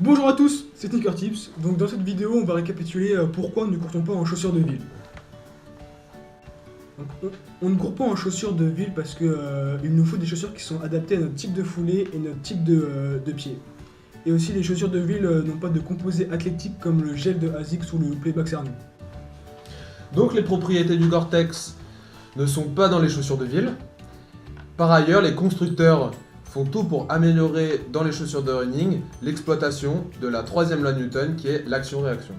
Bonjour à tous, c'est Sneakertips. Donc dans cette vidéo, on va récapituler pourquoi nous ne courtons pas en chaussures de ville. Donc, on ne court pas en chaussures de ville parce que il nous faut des chaussures qui sont adaptées à notre type de foulée et notre type de pied. Et aussi, les chaussures de ville n'ont pas de composés athlétiques comme le gel de ASICS ou le Playback Cernu. Donc les propriétés du Gore-Tex ne sont pas dans les chaussures de ville. Par ailleurs, les constructeurs font tout pour améliorer dans les chaussures de running l'exploitation de la troisième loi de Newton qui est l'action-réaction.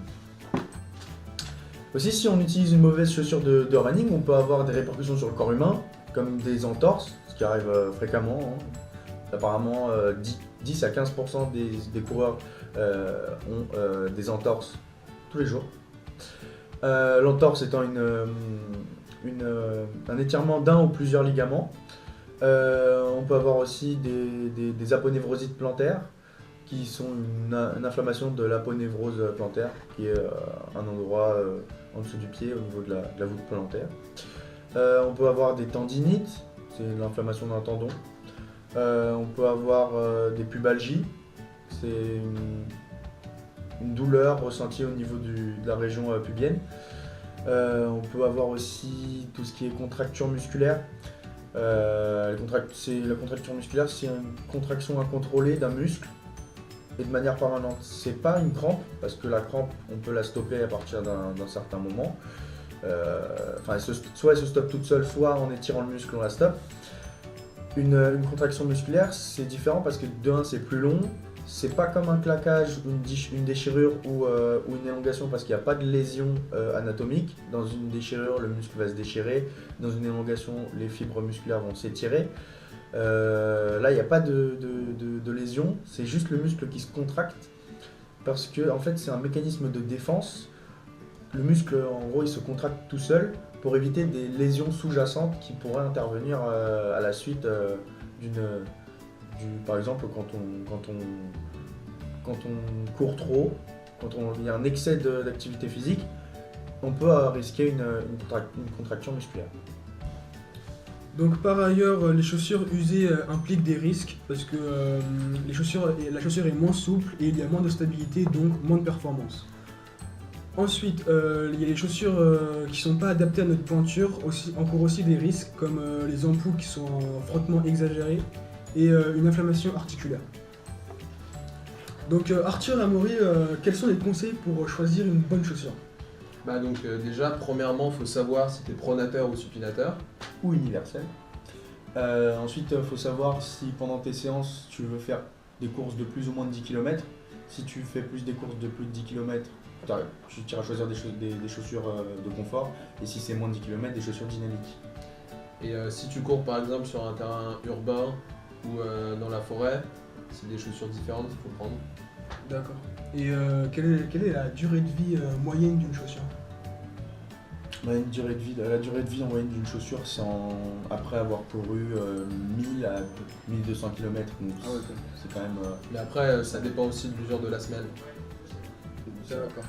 Aussi, si on utilise une mauvaise chaussure de running, on peut avoir des répercussions sur le corps humain, comme des entorses, ce qui arrive fréquemment. Apparemment, 10 à 15% des coureurs ont des entorses tous les jours. L'entorse étant un étirement d'un ou plusieurs ligaments. On peut avoir aussi des aponevrosites plantaires, qui sont une inflammation de l'aponévrose plantaire, qui est un endroit en dessous du pied, au niveau de la voûte plantaire. On peut avoir des tendinites, c'est l'inflammation d'un tendon. On peut avoir des pubalgies, c'est une douleur ressentie au niveau de la région pubienne. On peut avoir aussi tout ce qui est contracture musculaire. La contracture musculaire, c'est une contraction incontrôlée d'un muscle et de manière permanente. C'est pas une crampe, parce que la crampe, on peut la stopper à partir d'un certain moment. Soit elle se stoppe toute seule, soit en étirant le muscle, on la stoppe. Une contraction musculaire, c'est différent parce que de un, c'est plus long. C'est pas comme un claquage, une déchirure ou une élongation, parce qu'il n'y a pas de lésion anatomique. Dans une déchirure, le muscle va se déchirer. Dans une élongation, les fibres musculaires vont s'étirer. Là, il n'y a pas de lésion, c'est juste le muscle qui se contracte, parce que en fait, c'est un mécanisme de défense. Le muscle, en gros, il se contracte tout seul pour éviter des lésions sous-jacentes qui pourraient intervenir à la suite par exemple, quand on court trop, il y a un excès d'activité physique, on peut risquer une contraction musculaire. Donc par ailleurs, les chaussures usées impliquent des risques parce que la chaussure est moins souple et il y a moins de stabilité, donc moins de performance. Ensuite, il y a les chaussures qui ne sont pas adaptées à notre pointure, encore aussi des risques comme les ampoules qui sont en frottement exagéré et une inflammation articulaire. Donc Arthur et Amaury, quels sont les conseils pour choisir une bonne chaussure? Déjà, premièrement, il faut savoir si tu es pronateur ou supinateur. Ou universel. Ensuite, il faut savoir si pendant tes séances, tu veux faire des courses de plus ou moins de 10 km. Si tu fais des courses de plus de 10 km, tu iras choisir des chaussures de confort. Et si c'est moins de 10 km, des chaussures dynamiques. Et si tu cours par exemple sur un terrain urbain ou dans la forêt, c'est des chaussures différentes qu'il faut prendre. D'accord. Et quelle est la durée de vie moyenne d'une chaussure? La durée de vie en moyenne d'une chaussure, c'est après avoir couru 1000 à 1200 km. Donc Ah ouais, c'est quand même. Mais après, ça dépend aussi de l'usure de la semelle. d'accord.